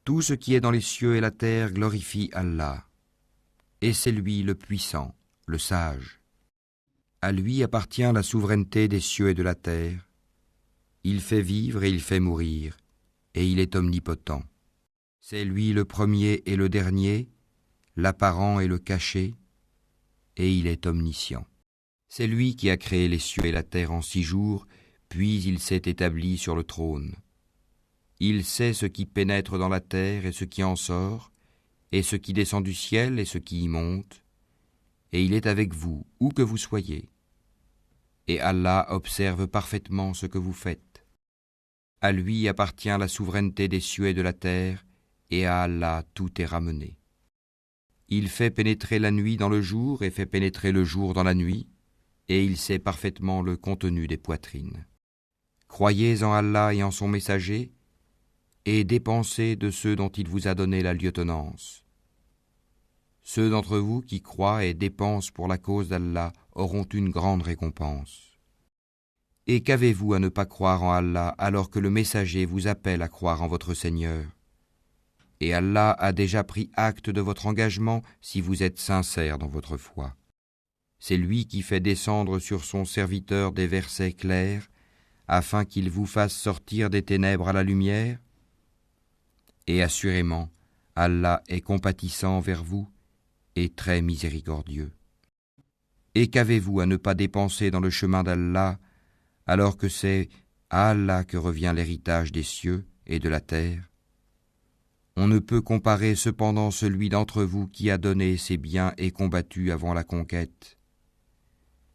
Tout ce qui est dans les cieux et la terre glorifie Allah. Et c'est lui le puissant, le sage. À lui appartient la souveraineté des cieux et de la terre. Il fait vivre et il fait mourir, et il est omnipotent. C'est lui le premier et le dernier, l'apparent et le caché, et il est omniscient. C'est lui qui a créé les cieux et la terre en 6 jours, puis il s'est établi sur le trône. Il sait ce qui pénètre dans la terre et ce qui en sort, et ce qui descend du ciel et ce qui y monte, et il est avec vous, où que vous soyez. Et Allah observe parfaitement ce que vous faites. À lui appartient la souveraineté des cieux et de la terre, et à Allah tout est ramené. Il fait pénétrer la nuit dans le jour et fait pénétrer le jour dans la nuit, et il sait parfaitement le contenu des poitrines. Croyez en Allah et en son messager, et dépensez de ceux dont il vous a donné la lieutenance. Ceux d'entre vous qui croient et dépensent pour la cause d'Allah auront une grande récompense. Et qu'avez-vous à ne pas croire en Allah alors que le messager vous appelle à croire en votre Seigneur? Et Allah a déjà pris acte de votre engagement si vous êtes sincère dans votre foi. C'est lui qui fait descendre sur son serviteur des versets clairs, afin qu'il vous fasse sortir des ténèbres à la lumière. Et assurément, Allah est compatissant envers vous et très miséricordieux. Et qu'avez-vous à ne pas dépenser dans le chemin d'Allah, alors que c'est à Allah que revient l'héritage des cieux et de la terre? On ne peut comparer cependant celui d'entre vous qui a donné ses biens et combattu avant la conquête.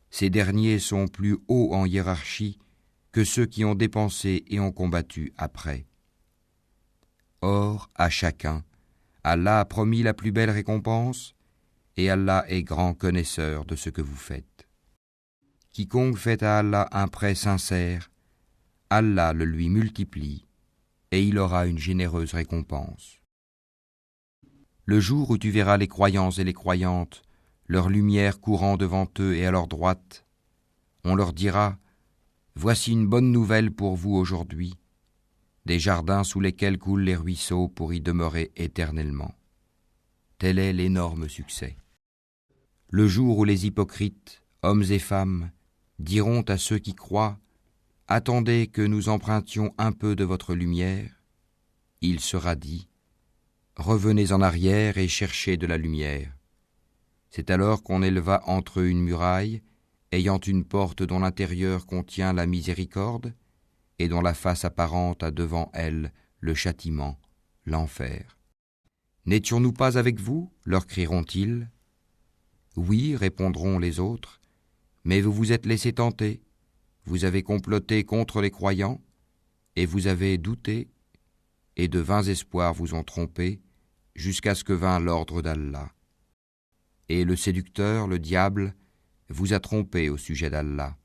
Ces derniers sont plus hauts en hiérarchie que ceux qui ont dépensé et ont combattu après. Or, à chacun, Allah a promis la plus belle récompense, et Allah est grand connaisseur de ce que vous faites. Quiconque fait à Allah un prêt sincère, Allah le lui multiplie, et il aura une généreuse récompense. Le jour où tu verras les croyants et les croyantes, leur lumière courant devant eux et à leur droite, on leur dira : voici une bonne nouvelle pour vous aujourd'hui, des jardins sous lesquels coulent les ruisseaux pour y demeurer éternellement. Tel est l'énorme succès. Le jour où les hypocrites, hommes et femmes, diront à ceux qui croient : attendez que nous empruntions un peu de votre lumière, il sera dit : revenez en arrière et cherchez de la lumière. C'est alors qu'on éleva entre eux une muraille, ayant une porte dont l'intérieur contient la miséricorde, et dont la face apparente a devant elle le châtiment, l'enfer. N'étions-nous pas avec vous ? Leur crieront-ils. Oui, répondront les autres, mais vous vous êtes laissés tenter, vous avez comploté contre les croyants, et vous avez douté, et de vains espoirs vous ont trompé, jusqu'à ce que vint l'ordre d'Allah. Et le séducteur, le diable, vous a trompé au sujet d'Allah.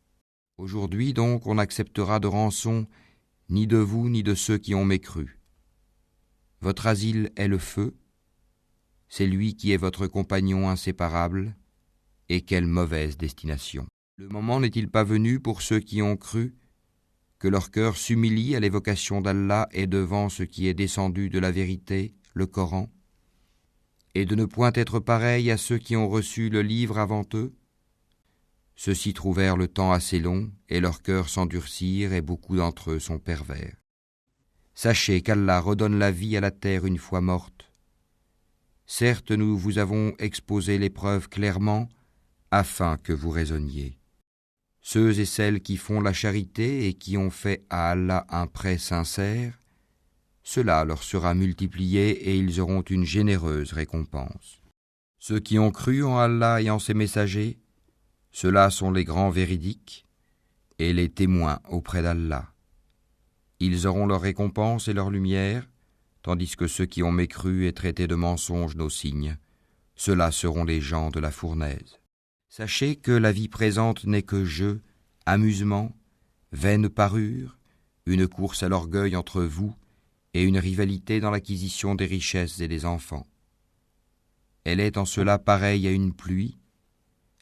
Aujourd'hui donc on n'acceptera de rançon ni de vous ni de ceux qui ont mécru. Votre asile est le feu, c'est lui qui est votre compagnon inséparable, et quelle mauvaise destination. Le moment n'est-il pas venu pour ceux qui ont cru, que leur cœur s'humilie à l'évocation d'Allah et devant ce qui est descendu de la vérité, le Coran, et de ne point être pareil à ceux qui ont reçu le livre avant eux? Ceux-ci trouvèrent le temps assez long, et leurs cœurs s'endurcirent, et beaucoup d'entre eux sont pervers. Sachez qu'Allah redonne la vie à la terre une fois morte. Certes, nous vous avons exposé les preuves clairement, afin que vous raisonniez. Ceux et celles qui font la charité et qui ont fait à Allah un prêt sincère, cela leur sera multiplié et ils auront une généreuse récompense. Ceux qui ont cru en Allah et en ses messagers, ceux-là sont les grands véridiques et les témoins auprès d'Allah. Ils auront leur récompense et leur lumière, tandis que ceux qui ont mécru et traité de mensonges nos signes, ceux-là seront les gens de la fournaise. Sachez que la vie présente n'est que jeu, amusement, vaine parure, une course à l'orgueil entre vous et une rivalité dans l'acquisition des richesses et des enfants. Elle est en cela pareille à une pluie.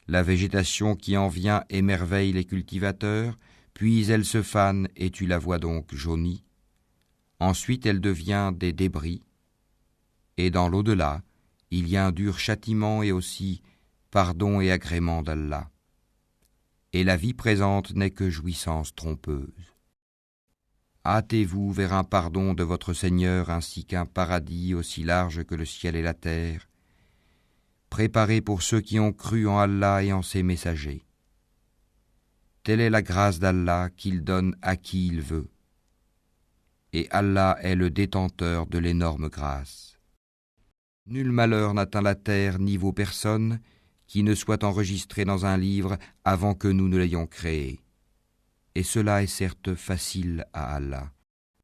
La végétation qui en vient émerveille les cultivateurs, puis elle se fane et tu la vois donc jaunie. Ensuite elle devient des débris, et dans l'au-delà, il y a un dur châtiment et aussi pardon et agrément d'Allah. Et la vie présente n'est que jouissance trompeuse. Hâtez-vous vers un pardon de votre Seigneur ainsi qu'un paradis aussi large que le ciel et la terre, préparé pour ceux qui ont cru en Allah et en ses messagers. Telle est la grâce d'Allah qu'il donne à qui il veut. Et Allah est le détenteur de l'énorme grâce. Nul malheur n'atteint la terre ni vos personnes qui ne soit enregistré dans un livre avant que nous ne l'ayons créé. Et cela est certes facile à Allah.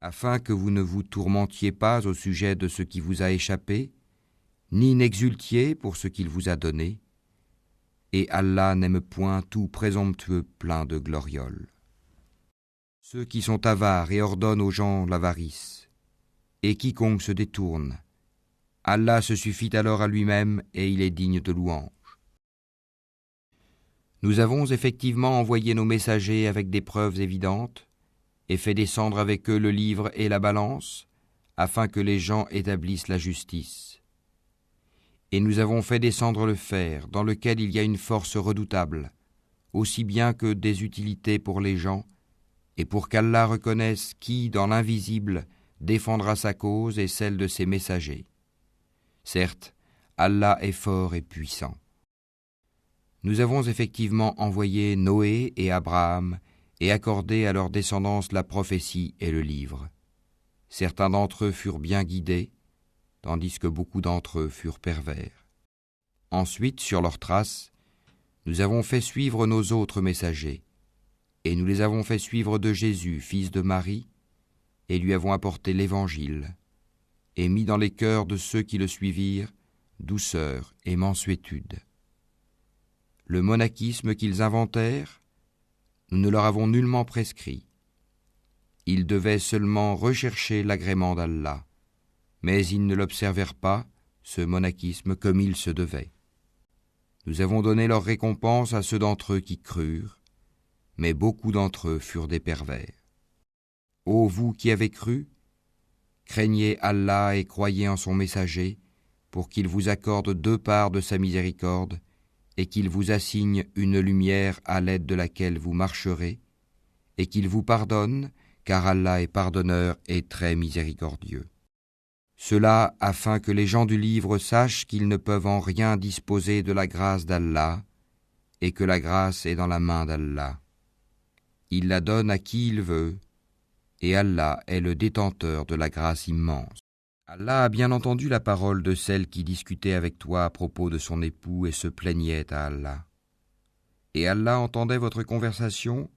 Afin que vous ne vous tourmentiez pas au sujet de ce qui vous a échappé, ni n'exultiez pour ce qu'il vous a donné, et Allah n'aime point tout présomptueux plein de glorioles. Ceux qui sont avares et ordonnent aux gens l'avarice, et quiconque se détourne, Allah se suffit alors à lui-même et il est digne de louange. Nous avons effectivement envoyé nos messagers avec des preuves évidentes et fait descendre avec eux le livre et la balance, afin que les gens établissent la justice. Et nous avons fait descendre le fer, dans lequel il y a une force redoutable, aussi bien que des utilités pour les gens, et pour qu'Allah reconnaisse qui, dans l'invisible, défendra sa cause et celle de ses messagers. Certes, Allah est fort et puissant. Nous avons effectivement envoyé Noé et Abraham et accordé à leur descendance la prophétie et le livre. Certains d'entre eux furent bien guidés, tandis que beaucoup d'entre eux furent pervers. Ensuite, sur leurs traces, nous avons fait suivre nos autres messagers, et nous les avons fait suivre de Jésus, fils de Marie, et lui avons apporté l'Évangile, et mis dans les cœurs de ceux qui le suivirent douceur et mansuétude. Le monachisme qu'ils inventèrent, nous ne leur avons nullement prescrit. Ils devaient seulement rechercher l'agrément d'Allah, mais ils ne l'observèrent pas, ce monachisme, comme il se devait. Nous avons donné leur récompense à ceux d'entre eux qui crurent, mais beaucoup d'entre eux furent des pervers. Ô vous qui avez cru, craignez Allah et croyez en son messager, pour qu'il vous accorde 2 parts de sa miséricorde, et qu'il vous assigne une lumière à l'aide de laquelle vous marcherez, et qu'il vous pardonne, car Allah est pardonneur et très miséricordieux. Cela afin que les gens du livre sachent qu'ils ne peuvent en rien disposer de la grâce d'Allah, et que la grâce est dans la main d'Allah. Il la donne à qui il veut, et Allah est le détenteur de la grâce immense. Allah a bien entendu la parole de celle qui discutait avec toi à propos de son époux et se plaignait à Allah. Et Allah entendait votre conversation